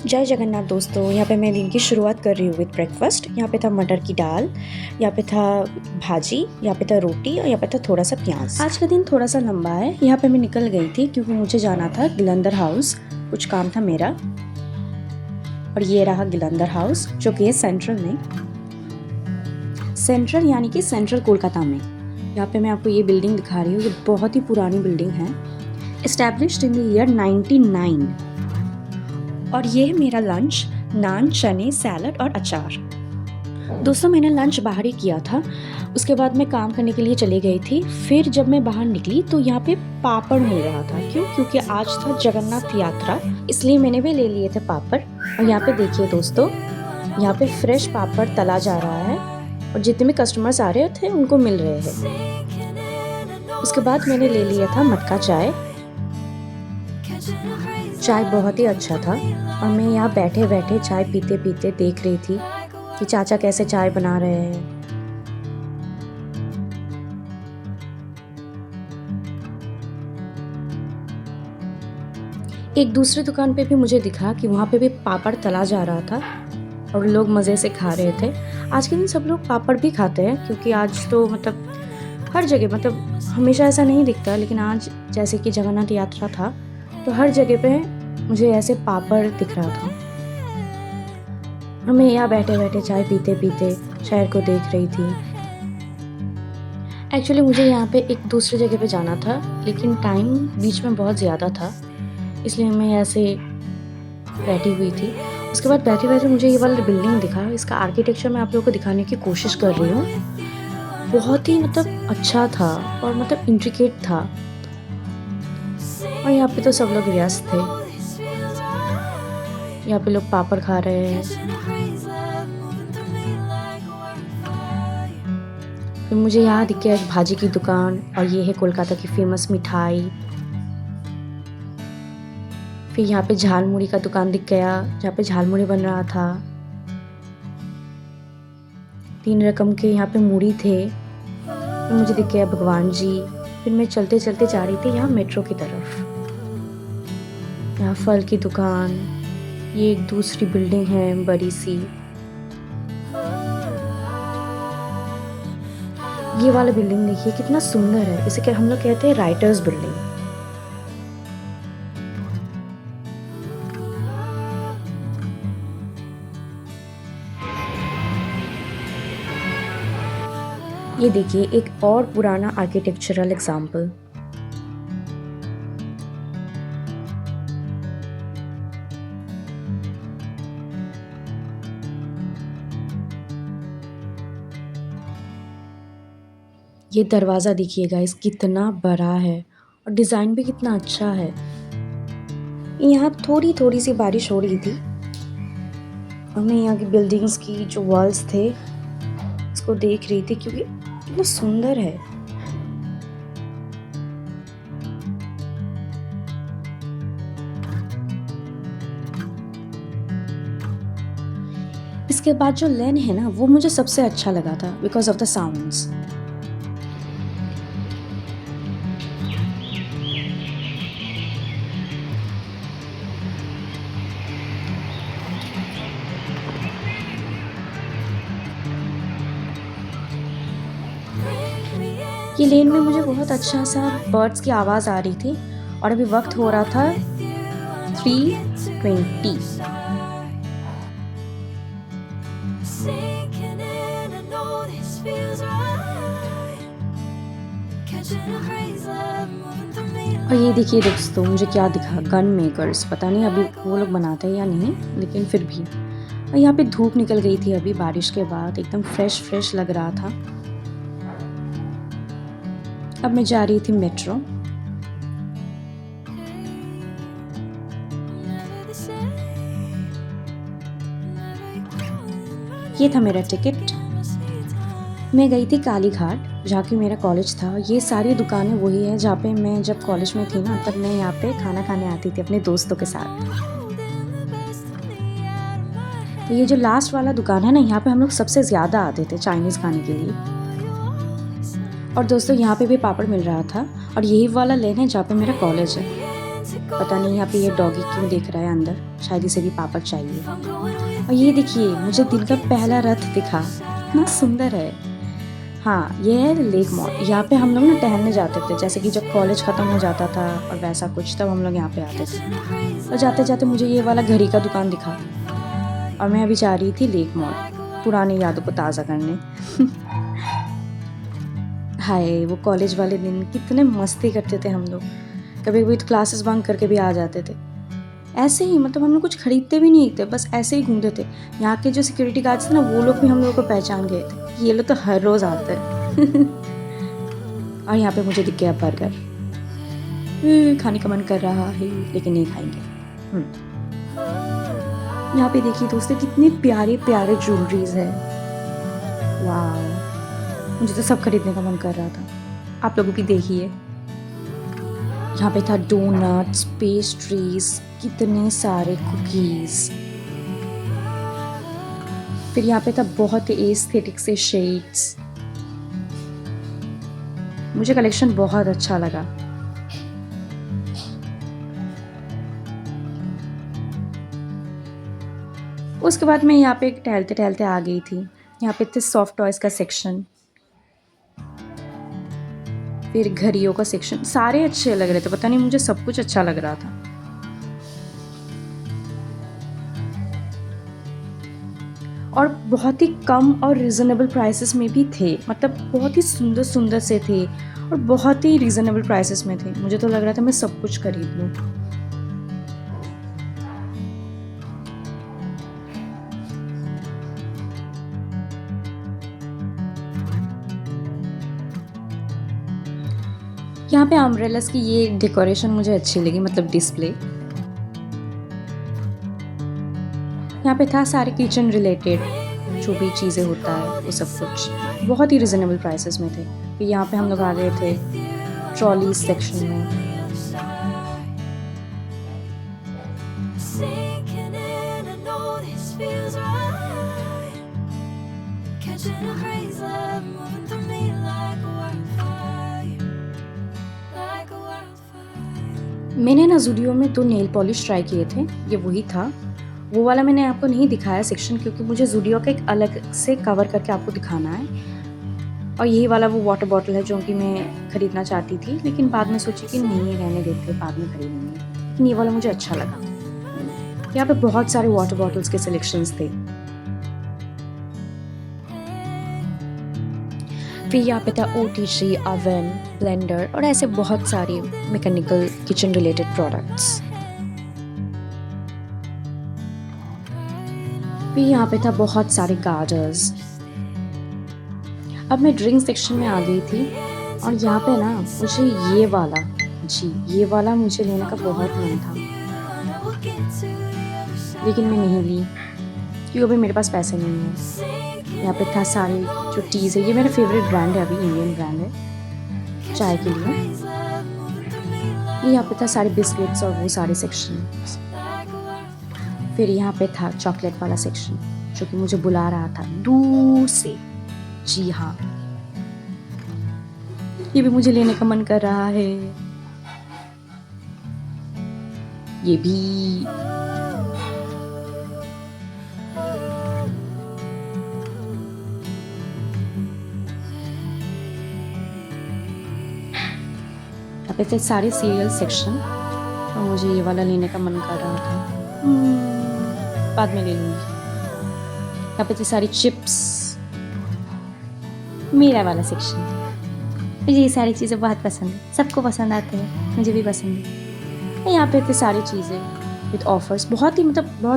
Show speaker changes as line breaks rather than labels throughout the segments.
जय जगन्नाथ दोस्तों। यहाँ पे मैं दिन की शुरुआत कर रही हूँ विद ब्रेकफास्ट। यहाँ पे था मटर की दाल, यहाँ पे था भाजी, यहाँ पे था रोटी और यहाँ पे था थोड़ा सा प्याज। आज का दिन थोड़ा सा लंबा है। यहाँ पे मैं निकल गई थी क्योंकि मुझे जाना था गिलंदर हाउस, कुछ काम था मेरा। और ये रहा गिलंदर हाउस जो कि है सेंट्रल में, सेंट्रल यानी कि सेंट्रल कोलकाता में। यहाँ पे मैं आपको ये बिल्डिंग दिखा रही हूँ। ये बहुत ही पुरानी बिल्डिंग है, एस्टैब्लिश्ड इन द ईयर 99। और ये है मेरा लंच, नान, चने, सैलड और अचार। दोस्तों मैंने लंच बाहर ही किया था, उसके बाद मैं काम करने के लिए चली गई थी। फिर जब मैं बाहर निकली तो यहाँ पे पापड़ मिल रहा था। क्यों? क्योंकि आज था जगन्नाथ यात्रा, इसलिए मैंने भी ले लिए थे पापड़। और यहाँ पे देखिए दोस्तों, यहाँ पे फ्रेश पापड़ तला जा रहा है और जितने भी कस्टमर्स आ रहे थे उनको मिल रहे हैं। उसके बाद मैंने ले लिया था मटका चाय। चाय बहुत ही अच्छा था और मैं यहाँ बैठे बैठे चाय पीते पीते देख रही थी कि चाचा कैसे चाय बना रहे हैं। एक दूसरी दुकान पे भी मुझे दिखा कि वहाँ पे भी पापड़ तला जा रहा था और लोग मज़े से खा रहे थे। आज के दिन सब लोग पापड़ भी खाते हैं क्योंकि आज तो हर जगह, हमेशा ऐसा नहीं दिखता, लेकिन आज जैसे कि जगन्नाथ यात्रा था तो हर जगह पे मुझे ऐसे पापड़ दिख रहा था। और मैं यहाँ बैठे बैठे चाय पीते पीते शहर को देख रही थी। एक्चुअली मुझे यहाँ पे एक दूसरी जगह पे जाना था, लेकिन टाइम बीच में बहुत ज़्यादा था, इसलिए मैं ऐसे बैठी हुई थी। उसके बाद बैठे बैठे मुझे ये वाला बिल्डिंग दिखा। इसका आर्किटेक्चर मैं आप लोगों को दिखाने की कोशिश कर रही हूँ। बहुत ही अच्छा था और इंट्रिकेट था। और यहाँ पे तो सब लोग व्यस्त थे। यहाँ पे लोग पापड़ खा रहे हैं। फिर मुझे यहाँ दिख गया एक भाजी की दुकान और ये है कोलकाता की फेमस मिठाई। फिर यहाँ पे झालमुड़ी का दुकान दिख गया जहाँ पे झालमुड़ी बन रहा था। 3 रकम के यहाँ पे मुड़ी थे। फिर मुझे दिख गया भगवान जी। फिर मैं चलते चलते जा रही थी यहाँ मेट्रो की तरफ। यहाँ फल की दुकान, ये एक दूसरी बिल्डिंग है बड़ी सी। ये वाला बिल्डिंग देखिए कितना सुंदर है। इसे हम लोग कहते हैं राइटर्स बिल्डिंग। ये देखिए एक और पुराना आर्किटेक्चरल एग्जाम्पल। ये दरवाज़ा देखिए गाइस कितना बड़ा है और डिज़ाइन भी कितना अच्छा है। यहाँ थोड़ी थोड़ी सी बारिश हो रही थी और मैं यहाँ की बिल्डिंग्स की जो वॉल्स थे इसको देख रही थी क्योंकि कितना सुंदर है। इसके बाद जो लेन है ना, वो मुझे सबसे अच्छा लगा था बिकॉज ऑफ द साउंड्स। ये लेन में मुझे बहुत अच्छा सा बर्ड्स की आवाज़ आ रही थी और अभी वक्त हो रहा था 3:20। और ये देखिए दोस्तों मुझे क्या दिखा, गन मेकर्स। पता नहीं अभी वो लोग बनाते हैं या नहीं, लेकिन फिर भी। और यहाँ पे धूप निकल गई थी अभी बारिश के बाद, एकदम फ्रेश लग रहा था। अब मैं जा रही थी मेट्रो। ये था मेरा टिकट। मैं गई थी काली घाट जहाँ की मेरा कॉलेज था। ये सारी दुकानें वही है जहाँ पे मैं जब कॉलेज में थी ना, तब मैं यहाँ पे खाना खाने आती थी अपने दोस्तों के साथ। तो ये जो लास्ट वाला दुकान है ना, यहाँ पे हम लोग सबसे ज़्यादा आते थे चाइनीज़ खाने के लिए। और दोस्तों यहाँ पे भी पापड़ मिल रहा था और यही वाला लेन है जहाँ पे मेरा कॉलेज है। पता नहीं यहाँ पे ये डॉगी क्यों देख रहा है अंदर, शायद इसे भी पापा चाहिए। और ये देखिए मुझे दिन का पहला रथ दिखा, इतना सुंदर है। हाँ ये है लेक मॉल। यहाँ पे हम लोग ना टहलने जाते थे, जैसे कि जब कॉलेज ख़त्म हो जाता था और वैसा कुछ, तब हम लोग यहाँ पे आते थे। और जाते जाते मुझे ये वाला घड़ी का दुकान दिखा और मैं अभी जा रही थी लेक मॉल पुरानी यादों को ताज़ा करने। हाय वो कॉलेज वाले दिन कितने मस्ती करते थे हम लोग। कभी कभी तो क्लासेस बंक करके भी आ जाते थे ऐसे ही, मतलब हम लोग कुछ खरीदते भी नहीं थे, बस ऐसे ही घूमते थे। यहाँ के जो सिक्योरिटी गार्ड्स थे ना, वो लोग भी हम लोगों को पहचान गए थे, ये लोग तो हर रोज़ आते हैं। और यहाँ पे मुझे दिख गया बर्गर। खाने का मन कर रहा है लेकिन नहीं खाएंगे। यहाँ पे देखिए दोस्तों कितने प्यारे प्यारे ज्वेलरीज है। वाह मुझे तो सब खरीदने का मन कर रहा था, आप लोगों भी देखिए। यहाँ पे था डोनट्स, पेस्ट्रीज, कितने सारे कुकीज़। फिर यहाँ पे था बहुत ही एस्थेटिक से शेड्स। मुझे कलेक्शन बहुत अच्छा लगा। उसके बाद मैं यहाँ पे टहलते टहलते आ गई थी। यहाँ पे थे सॉफ्ट टॉयज़ का सेक्शन, फिर घड़ियों का सेक्शन। सारे अच्छे लग रहे थे, पता नहीं मुझे सब कुछ अच्छा लग रहा था। और बहुत ही कम और रिजनेबल प्राइसेस में भी थे, मतलब बहुत ही सुंदर सुंदर से थे और बहुत ही रिजनेबल प्राइसेस में थे। मुझे तो लग रहा था मैं सब कुछ खरीद लूँ। यहाँ पे अम्ब्रेलास की ये डेकोरेशन मुझे अच्छी लगी, मतलब डिस्प्ले। यहाँ पे था सारे किचन रिलेटेड जो भी चीज़ें होता है वो सब कुछ बहुत ही रिजनेबल प्राइसेस में थे। फिर यहाँ पे हम लोग आ गए थे ट्रॉली सेक्शन में। मैंने ना ज़ूडियो में 2 नेल पॉलिश ट्राई किए थे, ये वही था। वो वाला मैंने आपको नहीं दिखाया सेक्शन, क्योंकि मुझे ज़ूडियो का एक अलग से कवर करके आपको दिखाना है। और यही वाला वो वाटर बॉटल है जो कि मैं ख़रीदना चाहती थी, लेकिन बाद में सोची कि नहीं रहने देते, बाद में खरीदेंगे। लेकिन ये वाला मुझे अच्छा लगा। यहाँ पे बहुत सारे वाटर बॉटल्स के सिलेक्शंस थे। फिर यहाँ पे था OTG, ओवन, ब्लेंडर और ऐसे बहुत सारे मैकेनिकल किचन रिलेटेड प्रोडक्ट्स। फिर यहाँ पे था बहुत सारे गार्डर्स। अब मैं ड्रिंक सेक्शन में आ गई थी और यहाँ पे ना मुझे ये वाला मुझे लेने का बहुत मन था, लेकिन मैं नहीं ली क्योंकि अभी मेरे पास पैसे नहीं हैं। यहाँ पे था सारी जो टीज़ है, ये मेरा फेवरेट ब्रांड है, अभी इंडियन ब्रांड है चाय के लिए। यहाँ पे था सारे बिस्किट्स और वो सारे सेक्शन। फिर यहाँ पे था चॉकलेट वाला सेक्शन जो कि मुझे बुला रहा था दूर से। जी हाँ, ये भी मुझे लेने का मन कर रहा है। ये भी। यहाँ पे थे सारे सीरियल सेक्शन और मुझे ये वाला लेने का मन कर रहा था, बाद में ले लूँगी। यहाँ पे थे सारी चिप्स, मेरा वाला सेक्शन। मुझे ये सारी चीज़ें बहुत पसंद है, सबको पसंद आते हैं, मुझे भी पसंद है। यहाँ पे थे सारी चीज़ें विद ऑफर्स, बहुत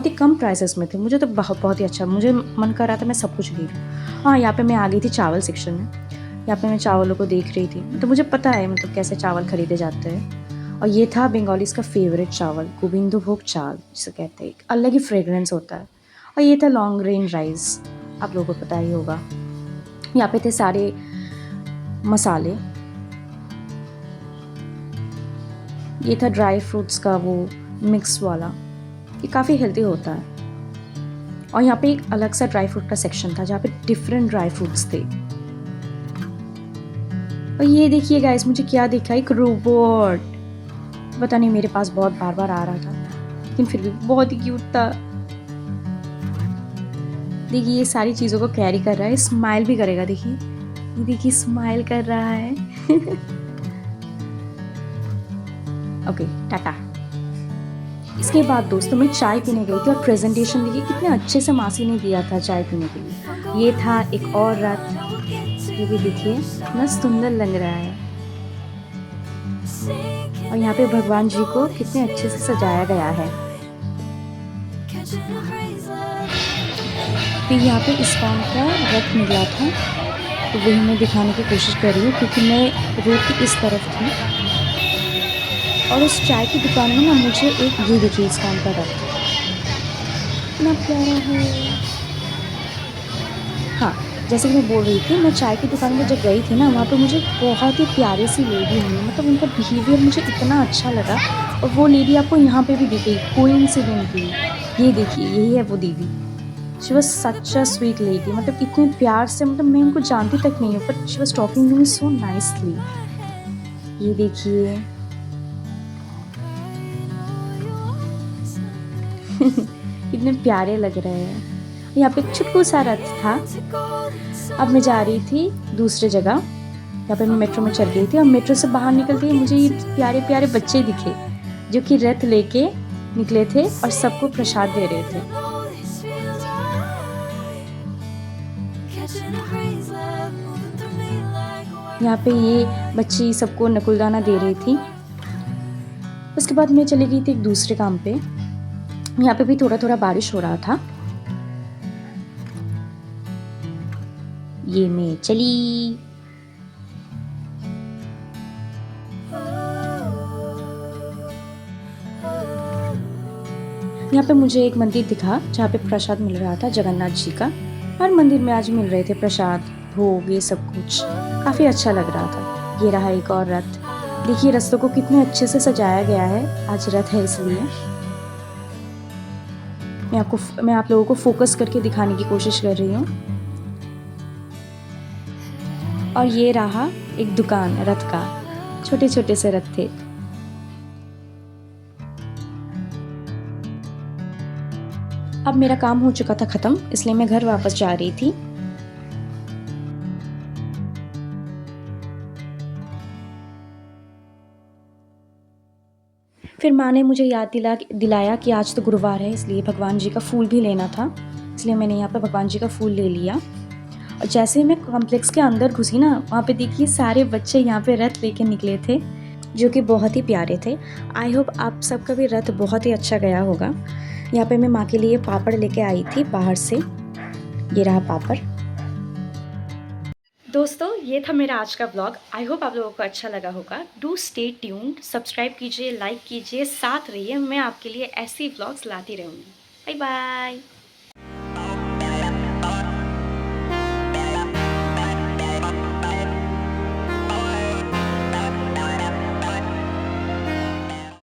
ही कम प्राइसेस में थे। मुझे तो बहुत ही अच्छा, मुझे मन कर रहा था मैं सब कुछ ले लूँ। हाँ यहाँ पे मैं आ गई थी चावल सेक्शन में। यहाँ पे मैं चावलों को देख रही थी, तो मुझे पता है मतलब कैसे चावल खरीदे जाते हैं। और ये था बंगालीज़ का फेवरेट चावल, गोविंदभोग चावल जिसे कहते हैं, एक अलग ही फ्रेगरेंस होता है। और ये था लॉन्ग ग्रेन राइस, आप लोगों को पता ही होगा। यहाँ पे थे सारे मसाले। ये था ड्राई फ्रूट्स का वो मिक्स वाला, ये काफ़ी हेल्दी होता है। और यहाँ पे एक अलग सा ड्राई फ्रूट का सेक्शन था जहाँ पे डिफरेंट ड्राई फ्रूट्स थे। और ये देखिए गाइस, मुझे क्या दिखा, एक रोबोट। पता नहीं मेरे पास बहुत बार बार आ रहा था, लेकिन फिर भी बहुत ही क्यूट था। देखिए ये सारी चीज़ों को कैरी कर रहा है, स्माइल भी करेगा। देखिए ये देखिए स्माइल कर रहा है। ओके टाटा। इसके बाद दोस्तों मैं चाय पीने गई थी और प्रेजेंटेशन देखिए कितने अच्छे से मासी ने दिया था चाय पीने के लिए। ये था एक और रथ, ये भी देखिए कितना सुंदर लग रहा है। और यहाँ पे भगवान जी को कितने अच्छे से सजाया गया है। फिर यहाँ पे इस्कॉन का रथ निकला था, तो वही मैं दिखाने की कोशिश कर रही हूँ क्योंकि मैं रोड की इस तरफ थी। और उस चाय की दुकान में ना मुझे एक ये देखिए इस्कॉन का रथ कितना प्यारा है। हाँ, जैसे कि मैं बोल रही थी, मैं चाय की दुकान में जब गई थी ना, वहाँ पे मुझे बहुत ही प्यारी सी लेडी मिली। मतलब उनका बिहेवियर मुझे इतना अच्छा लगा। और वो लेडी आपको यहाँ पे भी दिख गई कोइंसिडेंटली। ये देखिए यही है वो दीदी। She was such a sweet lady. मतलब इतने प्यार से, मतलब मैं उनको जानती तक नहीं हूँ, but she was talking to me so nicely. ये देखिए कितने प्यारे लग रहे हैं। यहाँ पे एक छोटू सा रथ था। अब मैं जा रही थी दूसरे जगह। यहाँ पे मैं मेट्रो में चल गई थी और मेट्रो से बाहर निकलते ही मुझे ये प्यारे प्यारे बच्चे दिखे जो कि रथ लेके निकले थे और सबको प्रसाद दे रहे थे। यहाँ पे ये बच्ची सबको नकुलदाना दे रही थी। उसके बाद मैं चली गई थी एक दूसरे काम पे। यहाँ पे भी थोड़ा थोड़ा बारिश हो रहा था। ये मैं चली। यहाँ पे मुझे एक मंदिर दिखा जहाँ पे प्रसाद मिल रहा था जगन्नाथ जी का। हर मंदिर में आज मिल रहे थे प्रसाद, भोग, ये सब कुछ काफ़ी अच्छा लग रहा था। ये रहा एक और रथ। देखिए रस्तों को कितने अच्छे से सजाया गया है, आज रथ है इसलिए। मैं आप लोगों को फोकस करके दिखाने की कोशिश कर रही हूँ। और ये रहा एक दुकान रथ का, छोटे छोटे से रथ थे। अब मेरा काम हो चुका था ख़त्म, इसलिए मैं घर वापस जा रही थी। फिर माँ ने मुझे याद दिलाया कि आज तो गुरुवार है, इसलिए भगवान जी का फूल भी लेना था। इसलिए मैंने यहाँ पे भगवान जी का फूल ले लिया। और जैसे ही मैं कॉम्प्लेक्स के अंदर घुसी ना, वहाँ पे देखिए सारे बच्चे यहाँ पे रथ लेके निकले थे जो कि बहुत ही प्यारे थे। आई होप आप सबका भी रथ बहुत ही अच्छा गया होगा। यहाँ पे मैं माँ के लिए पापड़ लेके आई थी बाहर से। ये रहा पापड़। दोस्तों ये था मेरा आज का ब्लॉग। आई होप आप लोगों को अच्छा लगा होगा। डू स्टे ट्यून्ड, सब्सक्राइब कीजिए, लाइक कीजिए, साथ रहिए। मैं आपके लिए ऐसी ब्लॉग्स लाती रहूँगी। Bye bye.